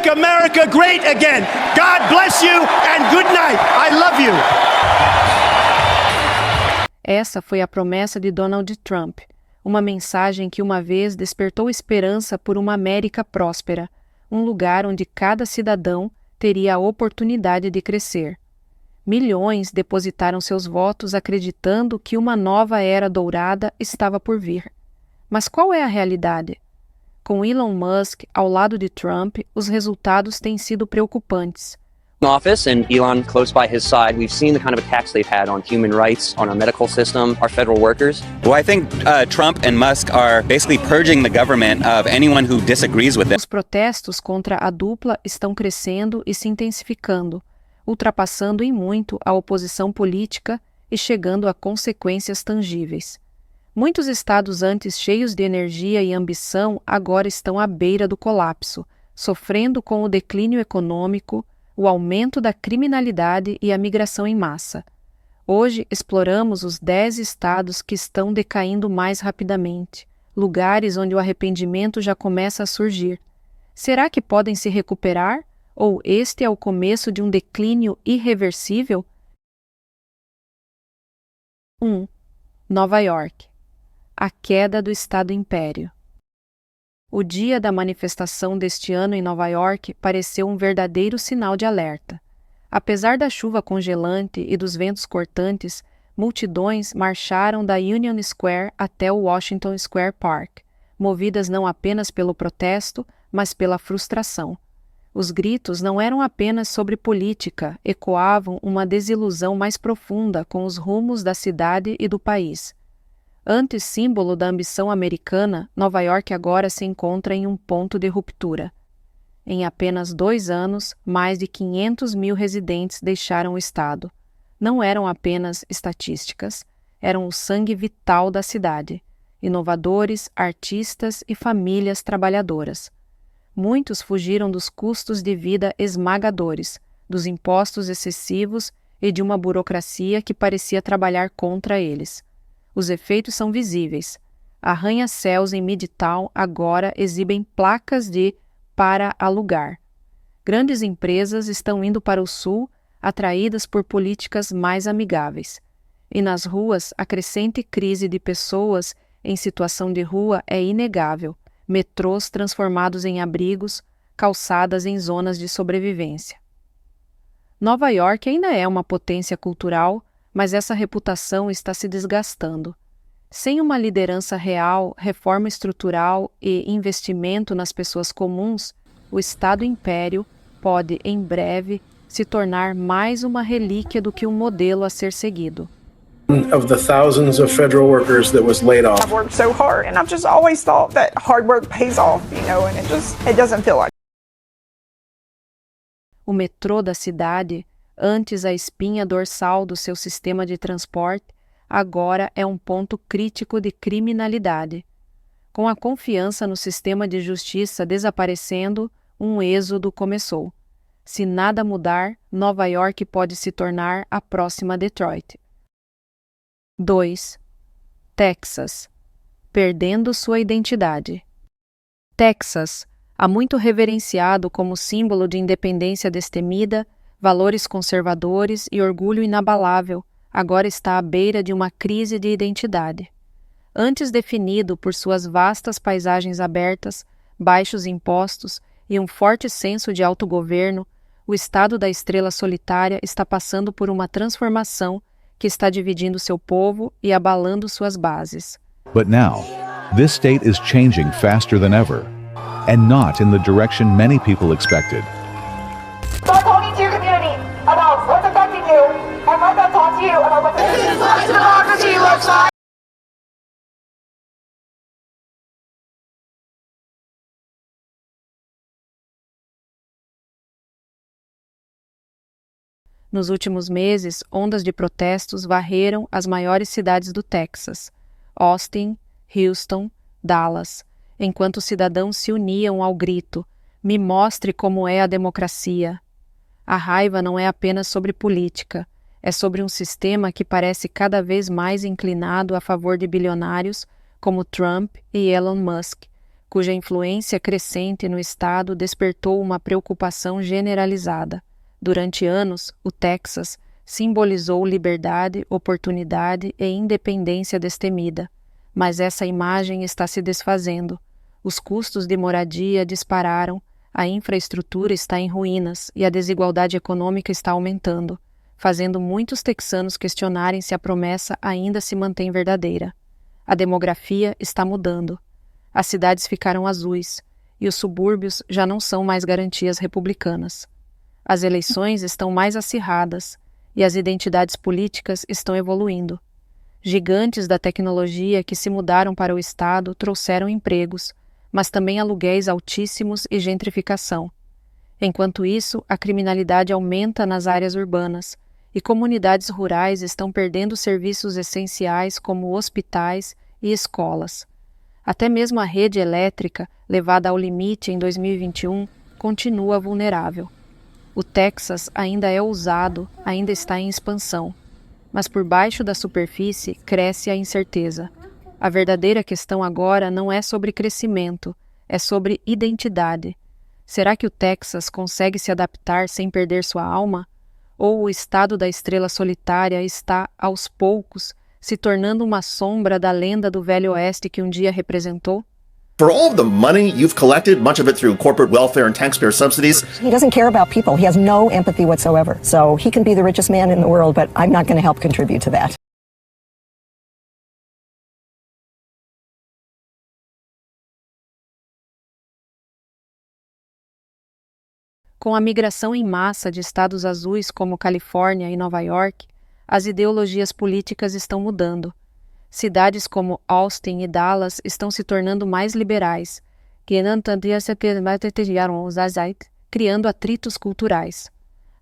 make America great again. God bless you and good night. I love you. Essa foi a promessa de Donald Trump, uma mensagem que uma vez despertou esperança por uma América próspera, um lugar onde cada cidadão teria a oportunidade de crescer. Milhões depositaram seus votos acreditando que uma nova era dourada estava por vir. Mas qual é a realidade? Com Elon Musk ao lado de Trump, os resultados têm sido preocupantes. Office and Elon close by his side, we've seen the kind of attacks they've had on human rights, on our medical system, our federal workers. Well, I think Trump and Musk are basically purging the government of anyone who disagrees with them. Os protestos contra a dupla estão crescendo e se intensificando, ultrapassando em muito a oposição política e chegando a consequências tangíveis. Muitos estados antes cheios de energia e ambição agora estão à beira do colapso, sofrendo com o declínio econômico, o aumento da criminalidade e a migração em massa. Hoje exploramos os 10 estados que estão decaindo mais rapidamente, lugares onde o arrependimento já começa a surgir. Será que podem se recuperar? Ou este é o começo de um declínio irreversível? 1. Nova York. A queda do Estado Império. O dia da manifestação deste ano em Nova York pareceu um verdadeiro sinal de alerta. Apesar da chuva congelante e dos ventos cortantes, multidões marcharam da Union Square até o Washington Square Park, movidas não apenas pelo protesto, mas pela frustração. Os gritos não eram apenas sobre política, ecoavam uma desilusão mais profunda com os rumos da cidade e do país. Antes símbolo da ambição americana, Nova York agora se encontra em um ponto de ruptura. Em apenas 2 anos, mais de 500 mil residentes deixaram o estado. Não eram apenas estatísticas, eram o sangue vital da cidade. Inovadores, artistas e famílias trabalhadoras. Muitos fugiram dos custos de vida esmagadores, dos impostos excessivos e de uma burocracia que parecia trabalhar contra eles. Os efeitos são visíveis. Arranha-céus em Midtown agora exibem placas de "para alugar". Grandes empresas estão indo para o sul, atraídas por políticas mais amigáveis. E nas ruas, a crescente crise de pessoas em situação de rua é inegável. Metrôs transformados em abrigos, calçadas em zonas de sobrevivência. Nova York ainda é uma potência cultural, mas essa reputação está se desgastando. Sem uma liderança real, reforma estrutural e investimento nas pessoas comuns, o Estado Império pode, em breve, se tornar mais uma relíquia do que um modelo a ser seguido. Of the thousands of federal workers that was laid off. I've worked so hard, and I've just always thought that hard work pays off, and it doesn't feel like. O metrô da cidade, antes a espinha dorsal do seu sistema de transporte, agora é um ponto crítico de criminalidade. Com a confiança no sistema de justiça desaparecendo, um êxodo começou. Se nada mudar, Nova York pode se tornar a próxima Detroit. 2. Texas. Perdendo sua identidade. Texas, há muito reverenciado como símbolo de independência destemida, valores conservadores e orgulho inabalável, agora está à beira de uma crise de identidade. Antes definido por suas vastas paisagens abertas, baixos impostos e um forte senso de autogoverno, o estado da estrela solitária está passando por uma transformação que está dividindo seu povo e abalando suas bases. But now, this state is changing faster than ever, and not in the direction many people expected. Start talking to your community about what's affecting you, and let them talk to you about what democracy looks like. Nos últimos meses, ondas de protestos varreram as maiores cidades do Texas, Austin, Houston, Dallas, enquanto os cidadãos se uniam ao grito: "Me mostre como é a democracia". A raiva não é apenas sobre política, é sobre um sistema que parece cada vez mais inclinado a favor de bilionários como Trump e Elon Musk, cuja influência crescente no estado despertou uma preocupação generalizada. Durante anos, o Texas simbolizou liberdade, oportunidade e independência destemida. Mas essa imagem está se desfazendo. Os custos de moradia dispararam, a infraestrutura está em ruínas e a desigualdade econômica está aumentando, fazendo muitos texanos questionarem se a promessa ainda se mantém verdadeira. A demografia está mudando. As cidades ficaram azuis e os subúrbios já não são mais garantias republicanas. As eleições estão mais acirradas e as identidades políticas estão evoluindo. Gigantes da tecnologia que se mudaram para o estado trouxeram empregos, mas também aluguéis altíssimos e gentrificação. Enquanto isso, a criminalidade aumenta nas áreas urbanas e comunidades rurais estão perdendo serviços essenciais como hospitais e escolas. Até mesmo a rede elétrica, levada ao limite em 2021, continua vulnerável. O Texas ainda é ousado, ainda está em expansão. Mas por baixo da superfície cresce a incerteza. A verdadeira questão agora não é sobre crescimento, é sobre identidade. Será que o Texas consegue se adaptar sem perder sua alma? Ou o estado da estrela solitária está, aos poucos, se tornando uma sombra da lenda do Velho Oeste que um dia representou? For all of the money you've collected, much of it through corporate welfare and taxpayer subsidies. He doesn't care about people. He has no empathy whatsoever. So he can be the richest man in the world, but I'm not going to help contribute to that. Com a migração em massa de estados azuis como Califórnia e Nova York, as ideologias políticas estão mudando. Cidades como Austin e Dallas estão se tornando mais liberais, criando atritos culturais.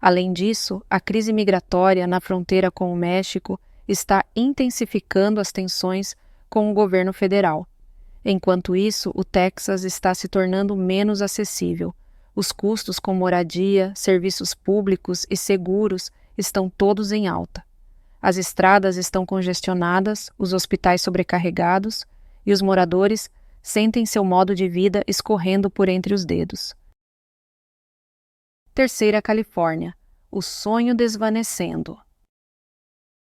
Além disso, a crise migratória na fronteira com o México está intensificando as tensões com o governo federal. Enquanto isso, o Texas está se tornando menos acessível. Os custos com moradia, serviços públicos e seguros estão todos em alta. As estradas estão congestionadas, os hospitais sobrecarregados e os moradores sentem seu modo de vida escorrendo por entre os dedos. Terceira Califórnia, o sonho desvanecendo.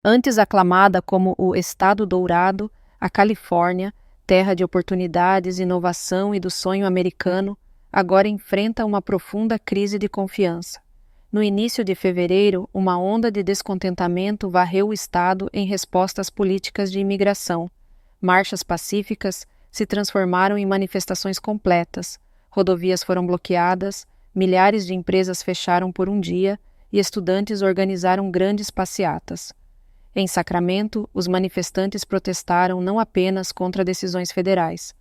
Antes aclamada como o Estado Dourado, a Califórnia, terra de oportunidades, inovação e do sonho americano, agora enfrenta uma profunda crise de confiança. No início de fevereiro, uma onda de descontentamento varreu o estado em resposta às políticas de imigração. Marchas pacíficas se transformaram em manifestações completas, rodovias foram bloqueadas, milhares de empresas fecharam por um dia e estudantes organizaram grandes passeatas. Em Sacramento, os manifestantes protestaram não apenas contra decisões federais,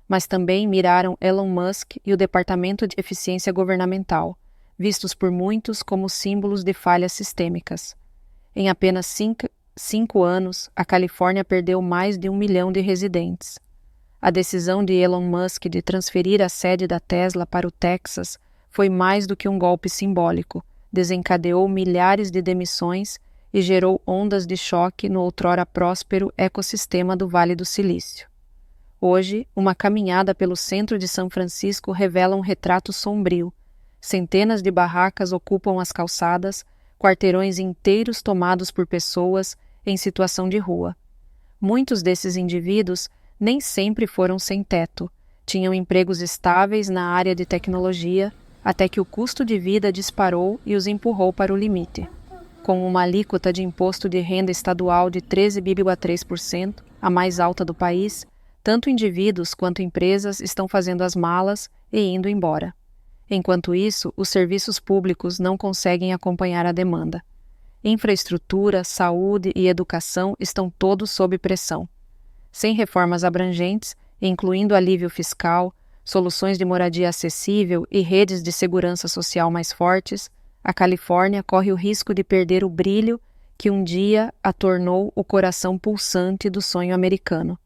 mas também miraram Elon Musk e o Departamento de Eficiência Governamental, vistos por muitos como símbolos de falhas sistêmicas. Em apenas 5 anos, a Califórnia perdeu mais de 1 milhão de residentes. A decisão de Elon Musk de transferir a sede da Tesla para o Texas foi mais do que um golpe simbólico, desencadeou milhares de demissões e gerou ondas de choque no outrora próspero ecossistema do Vale do Silício. Hoje, uma caminhada pelo centro de São Francisco revela um retrato sombrio. Centenas de barracas ocupam as calçadas, quarteirões inteiros tomados por pessoas em situação de rua. Muitos desses indivíduos nem sempre foram sem teto, tinham empregos estáveis na área de tecnologia, até que o custo de vida disparou e os empurrou para o limite. Com uma alíquota de imposto de renda estadual de 13,3%, a mais alta do país, tanto indivíduos quanto empresas estão fazendo as malas e indo embora. Enquanto isso, os serviços públicos não conseguem acompanhar a demanda. Infraestrutura, saúde e educação estão todos sob pressão. Sem reformas abrangentes, incluindo alívio fiscal, soluções de moradia acessível e redes de segurança social mais fortes, a Califórnia corre o risco de perder o brilho que um dia a tornou o coração pulsante do sonho americano.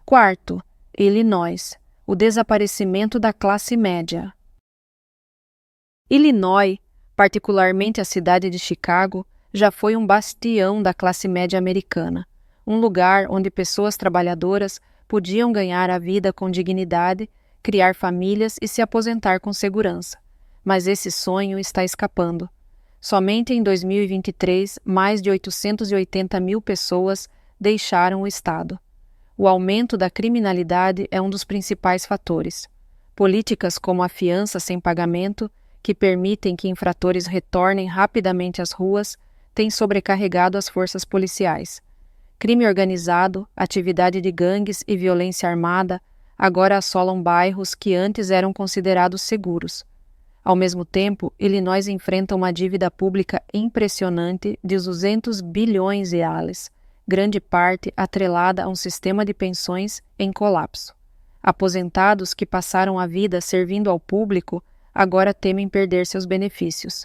Quarto, Illinois, o desaparecimento da classe média. Illinois, particularmente a cidade de Chicago, já foi um bastião da classe média americana, um lugar onde pessoas trabalhadoras podiam ganhar a vida com dignidade, criar famílias e se aposentar com segurança. Mas esse sonho está escapando. Somente em 2023, mais de 880 mil pessoas deixaram o estado. O aumento da criminalidade é um dos principais fatores. Políticas como a fiança sem pagamento, que permitem que infratores retornem rapidamente às ruas, têm sobrecarregado as forças policiais. Crime organizado, atividade de gangues e violência armada agora assolam bairros que antes eram considerados seguros. Ao mesmo tempo, Illinois enfrenta uma dívida pública impressionante de 200 bilhões de reais, grande parte atrelada a um sistema de pensões em colapso. Aposentados que passaram a vida servindo ao público agora temem perder seus benefícios.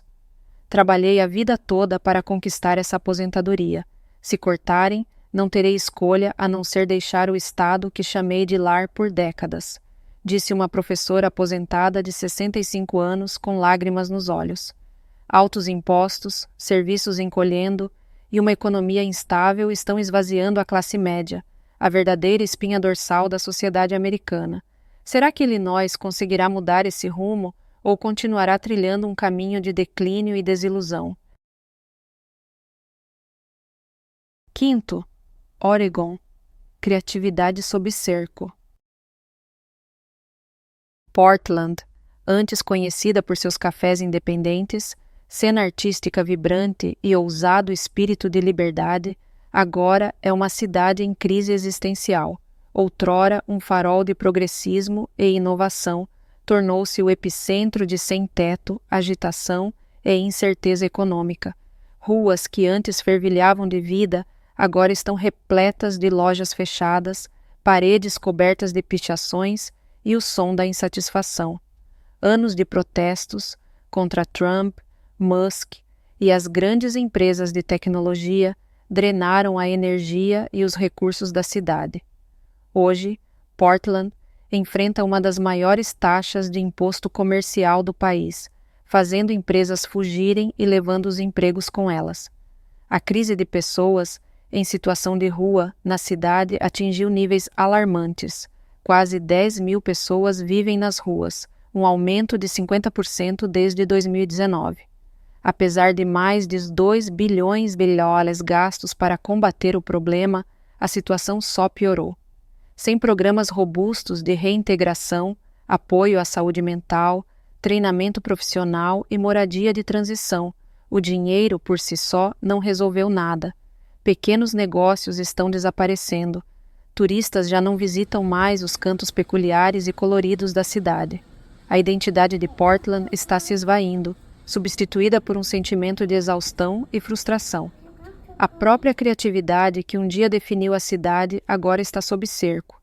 Trabalhei a vida toda para conquistar essa aposentadoria. Se cortarem, não terei escolha a não ser deixar o estado que chamei de lar por décadas, disse uma professora aposentada de 65 anos com lágrimas nos olhos. Altos impostos, serviços encolhendo e uma economia instável estão esvaziando a classe média, a verdadeira espinha dorsal da sociedade americana. Será que Illinois conseguirá mudar esse rumo ou continuará trilhando um caminho de declínio e desilusão? Quinto, Oregon. Criatividade sob cerco. Portland, antes conhecida por seus cafés independentes, cena artística vibrante e ousado espírito de liberdade, agora é uma cidade em crise existencial. Outrora um farol de progressismo e inovação, tornou-se o epicentro de sem-teto, agitação e incerteza econômica. Ruas que antes fervilhavam de vida, agora estão repletas de lojas fechadas, paredes cobertas de pichações e o som da insatisfação. Anos de protestos contra Trump, Musk e as grandes empresas de tecnologia drenaram a energia e os recursos da cidade. Hoje, Portland enfrenta uma das maiores taxas de imposto comercial do país, fazendo empresas fugirem e levando os empregos com elas. A crise de pessoas em situação de rua na cidade atingiu níveis alarmantes. Quase 10 mil pessoas vivem nas ruas, um aumento de 50% desde 2019. Apesar de mais de 2 bilhões de dólares gastos para combater o problema, a situação só piorou. Sem programas robustos de reintegração, apoio à saúde mental, treinamento profissional e moradia de transição, o dinheiro por si só não resolveu nada. Pequenos negócios estão desaparecendo. Turistas já não visitam mais os cantos peculiares e coloridos da cidade. A identidade de Portland está se esvaindo, substituída por um sentimento de exaustão e frustração. A própria criatividade que um dia definiu a cidade agora está sob cerco.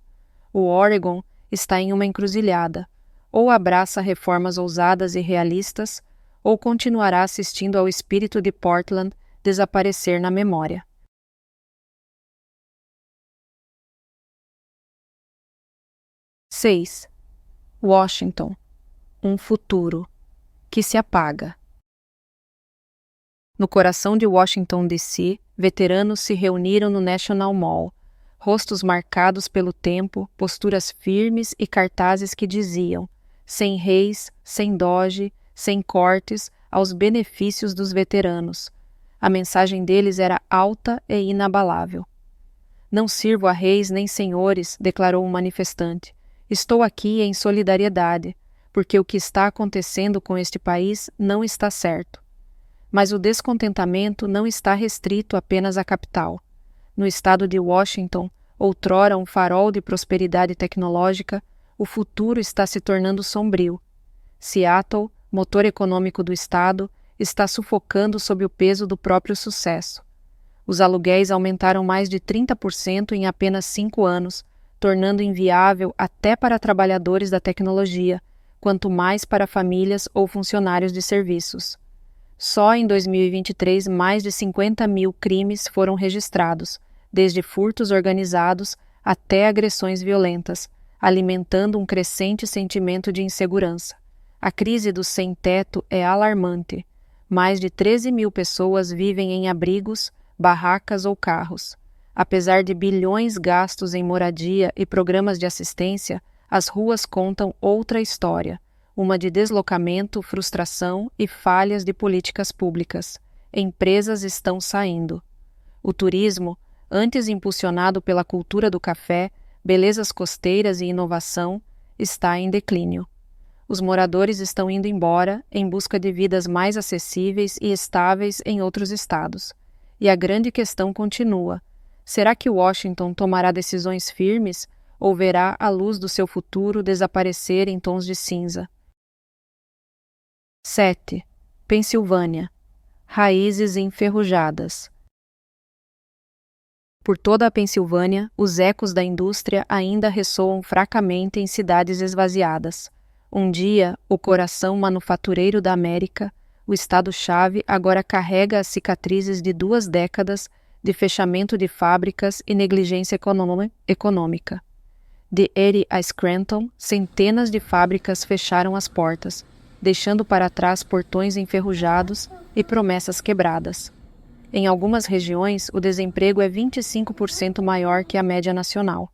O Oregon está em uma encruzilhada. Ou abraça reformas ousadas e realistas, ou continuará assistindo ao espírito de Portland desaparecer na memória. Seis. Washington. Um futuro que se apaga. No coração de Washington, D.C., veteranos se reuniram no National Mall, rostos marcados pelo tempo, posturas firmes e cartazes que diziam: sem reis, sem doge, sem cortes, aos benefícios dos veteranos. A mensagem deles era alta e inabalável. Não sirvo a reis nem senhores, declarou um manifestante. Estou aqui em solidariedade, porque o que está acontecendo com este país não está certo. Mas o descontentamento não está restrito apenas à capital. No estado de Washington, outrora um farol de prosperidade tecnológica, o futuro está se tornando sombrio. Seattle, motor econômico do estado, está sufocando sob o peso do próprio sucesso. Os aluguéis aumentaram mais de 30% em apenas 5 anos, tornando inviável até para trabalhadores da tecnologia, quanto mais para famílias ou funcionários de serviços. Só em 2023, mais de 50 mil crimes foram registrados, desde furtos organizados até agressões violentas, alimentando um crescente sentimento de insegurança. A crise do sem-teto é alarmante. Mais de 13 mil pessoas vivem em abrigos, barracas ou carros. Apesar de bilhões gastos em moradia e programas de assistência, as ruas contam outra história, uma de deslocamento, frustração e falhas de políticas públicas. Empresas estão saindo. O turismo, antes impulsionado pela cultura do café, belezas costeiras e inovação, está em declínio. Os moradores estão indo embora em busca de vidas mais acessíveis e estáveis em outros estados. E a grande questão continua: será que Washington tomará decisões firmes ou verá a luz do seu futuro desaparecer em tons de cinza? 7. Pensilvânia. Raízes enferrujadas. Por toda a Pensilvânia, os ecos da indústria ainda ressoam fracamente em cidades esvaziadas. Um dia, o coração manufatureiro da América, o estado-chave agora carrega as cicatrizes de 2 décadas de fechamento de fábricas e negligência econômica. De Erie a Scranton, centenas de fábricas fecharam as portas, deixando para trás portões enferrujados e promessas quebradas. Em algumas regiões, o desemprego é 25% maior que a média nacional.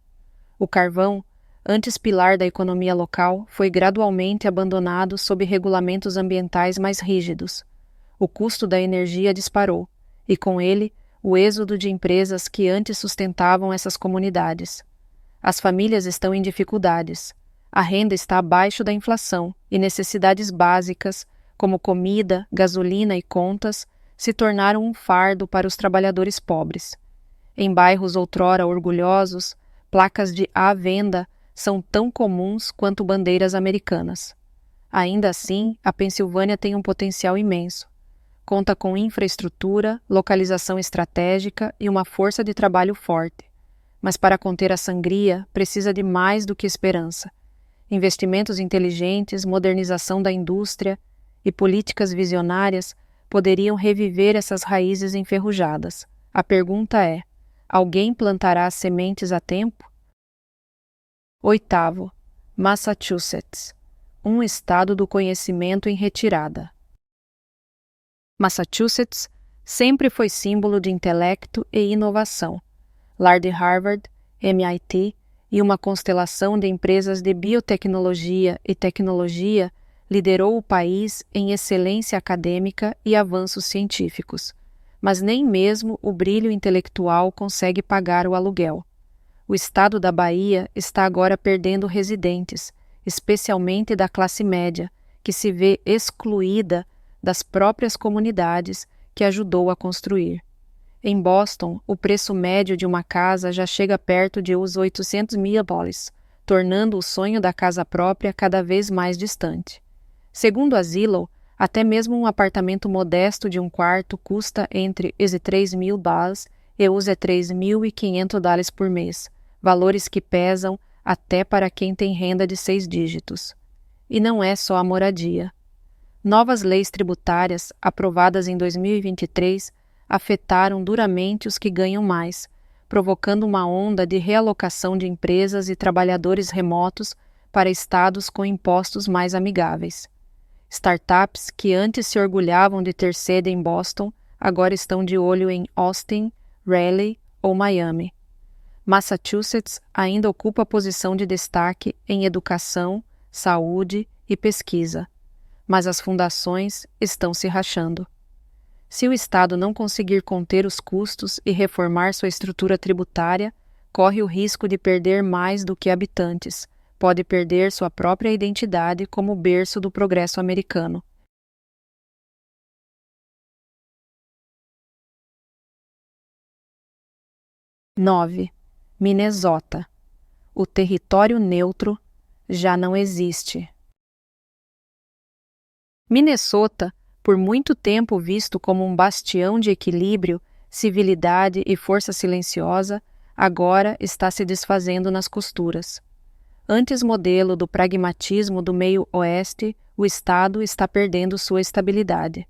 O carvão, antes pilar da economia local, foi gradualmente abandonado sob regulamentos ambientais mais rígidos. O custo da energia disparou, e com ele, o êxodo de empresas que antes sustentavam essas comunidades. As famílias estão em dificuldades. A renda está abaixo da inflação e necessidades básicas, como comida, gasolina e contas, se tornaram um fardo para os trabalhadores pobres. Em bairros outrora orgulhosos, placas de à venda são tão comuns quanto bandeiras americanas. Ainda assim, a Pensilvânia tem um potencial imenso. Conta com infraestrutura, localização estratégica e uma força de trabalho forte. Mas para conter a sangria, precisa de mais do que esperança. Investimentos inteligentes, modernização da indústria e políticas visionárias poderiam reviver essas raízes enferrujadas. A pergunta é: alguém plantará as sementes a tempo? 8. Massachusetts, um estado do conhecimento em retirada. Massachusetts sempre foi símbolo de intelecto e inovação. Lar de Harvard, MIT e uma constelação de empresas de biotecnologia e tecnologia liderou o país em excelência acadêmica e avanços científicos. Mas nem mesmo o brilho intelectual consegue pagar o aluguel. O estado da Bahia está agora perdendo residentes, especialmente da classe média, que se vê excluída das próprias comunidades que ajudou a construir. Em Boston, o preço médio de uma casa já chega perto de os $800,000, tornando o sonho da casa própria cada vez mais distante. Segundo a Zillow, até mesmo um apartamento modesto de um quarto custa entre os $3,000 e os $3.500 por mês, valores que pesam até para quem tem renda de 6 dígitos. E não é só a moradia. Novas leis tributárias, aprovadas em 2023, afetaram duramente os que ganham mais, provocando uma onda de realocação de empresas e trabalhadores remotos para estados com impostos mais amigáveis. Startups que antes se orgulhavam de ter sede em Boston, agora estão de olho em Austin, Raleigh ou Miami. Massachusetts ainda ocupa a posição de destaque em educação, saúde e pesquisa, mas as fundações estão se rachando. Se o Estado não conseguir conter os custos e reformar sua estrutura tributária, corre o risco de perder mais do que habitantes, pode perder sua própria identidade como berço do progresso americano. (9) Minnesota. O território neutro já não existe. Minnesota, por muito tempo visto como um bastião de equilíbrio, civilidade e força silenciosa, agora está se desfazendo nas costuras. Antes modelo do pragmatismo do meio-oeste, o estado está perdendo sua estabilidade.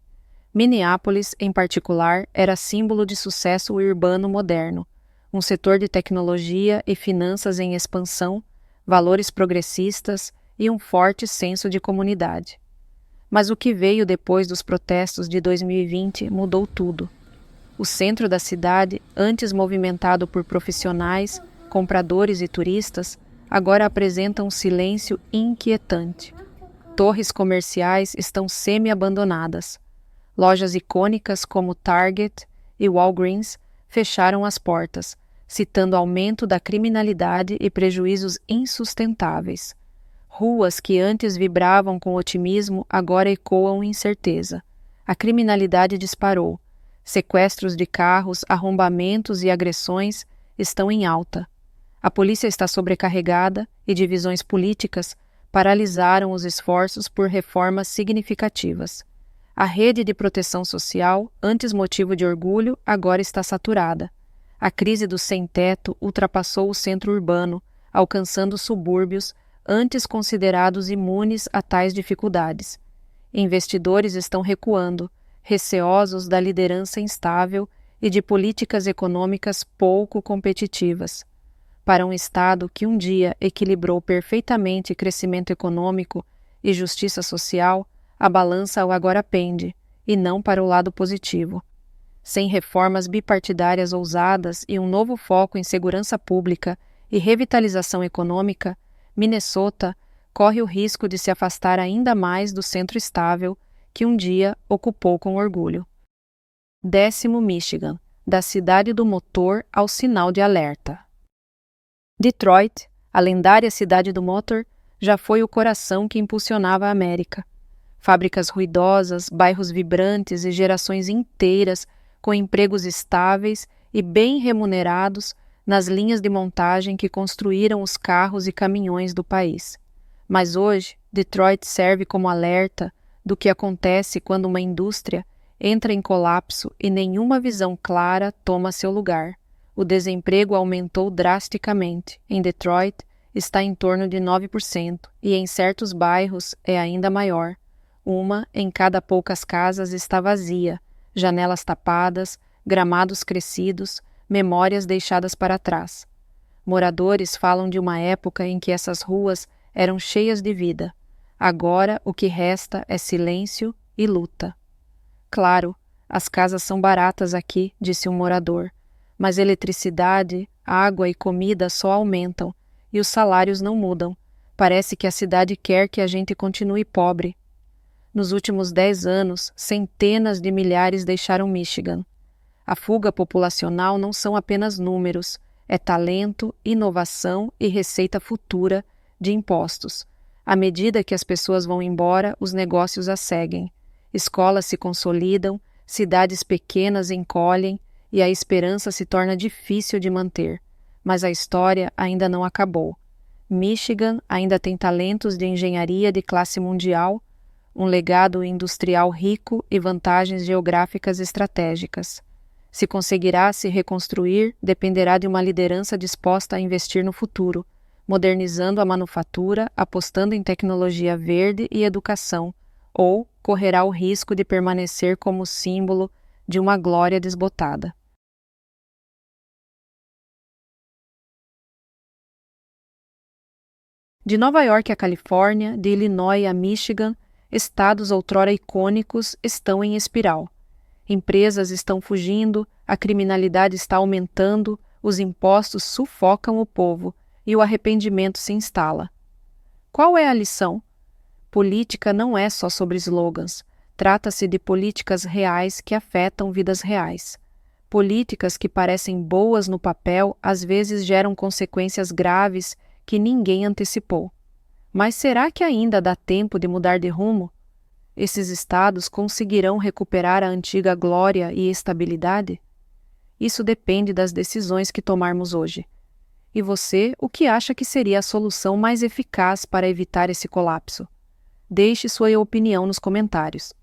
Minneapolis, em particular, era símbolo de sucesso urbano moderno, um setor de tecnologia e finanças em expansão, valores progressistas e um forte senso de comunidade. Mas o que veio depois dos protestos de 2020 mudou tudo. O centro da cidade, antes movimentado por profissionais, compradores e turistas, agora apresenta um silêncio inquietante. Torres comerciais estão semi-abandonadas. Lojas icônicas como Target e Walgreens fecharam as portas, citando aumento da criminalidade e prejuízos insustentáveis. Ruas que antes vibravam com otimismo agora ecoam incerteza. A criminalidade disparou. Sequestros de carros, arrombamentos e agressões estão em alta. A polícia está sobrecarregada e divisões políticas paralisaram os esforços por reformas significativas. A rede de proteção social, antes motivo de orgulho, agora está saturada. A crise do sem-teto ultrapassou o centro urbano, alcançando subúrbios antes considerados imunes a tais dificuldades. Investidores estão recuando, receosos da liderança instável e de políticas econômicas pouco competitivas. Para um Estado que um dia equilibrou perfeitamente crescimento econômico e justiça social, a balança agora pende, e não para o lado positivo. Sem reformas bipartidárias ousadas e um novo foco em segurança pública e revitalização econômica, Minnesota corre o risco de se afastar ainda mais do centro estável que um dia ocupou com orgulho. 10º Michigan, da cidade do motor ao sinal de alerta. Detroit, a lendária cidade do motor, já foi o coração que impulsionava a América. Fábricas ruidosas, bairros vibrantes e gerações inteiras com empregos estáveis e bem remunerados nas linhas de montagem que construíram os carros e caminhões do país. Mas hoje, Detroit serve como alerta do que acontece quando uma indústria entra em colapso e nenhuma visão clara toma seu lugar. O desemprego aumentou drasticamente. Em Detroit, está em torno de 9% e em certos bairros é ainda maior. Uma em cada poucas casas está vazia, janelas tapadas, gramados crescidos, memórias deixadas para trás. Moradores falam de uma época em que essas ruas eram cheias de vida. Agora o que resta é silêncio e luta. Claro, as casas são baratas aqui, disse um morador, mas eletricidade, água e comida só aumentam e os salários não mudam. Parece que a cidade quer que a gente continue pobre. Nos últimos 10 anos, centenas de milhares deixaram Michigan. A fuga populacional não são apenas números, é talento, inovação e receita futura de impostos. À medida que as pessoas vão embora, os negócios as seguem. Escolas se consolidam, cidades pequenas encolhem e a esperança se torna difícil de manter. Mas a história ainda não acabou. Michigan ainda tem talentos de engenharia de classe mundial, um legado industrial rico e vantagens geográficas estratégicas. Se conseguirá se reconstruir, dependerá de uma liderança disposta a investir no futuro, modernizando a manufatura, apostando em tecnologia verde e educação, ou correrá o risco de permanecer como símbolo de uma glória desbotada. De Nova York à Califórnia, de Illinois a Michigan, estados outrora icônicos estão em espiral. Empresas estão fugindo, a criminalidade está aumentando, os impostos sufocam o povo e o arrependimento se instala. Qual é a lição? Política não é só sobre slogans. Trata-se de políticas reais que afetam vidas reais. Políticas que parecem boas no papel às vezes geram consequências graves que ninguém antecipou. Mas será que ainda dá tempo de mudar de rumo? Esses estados conseguirão recuperar a antiga glória e estabilidade? Isso depende das decisões que tomarmos hoje. E você, o que acha que seria a solução mais eficaz para evitar esse colapso? Deixe sua opinião nos comentários.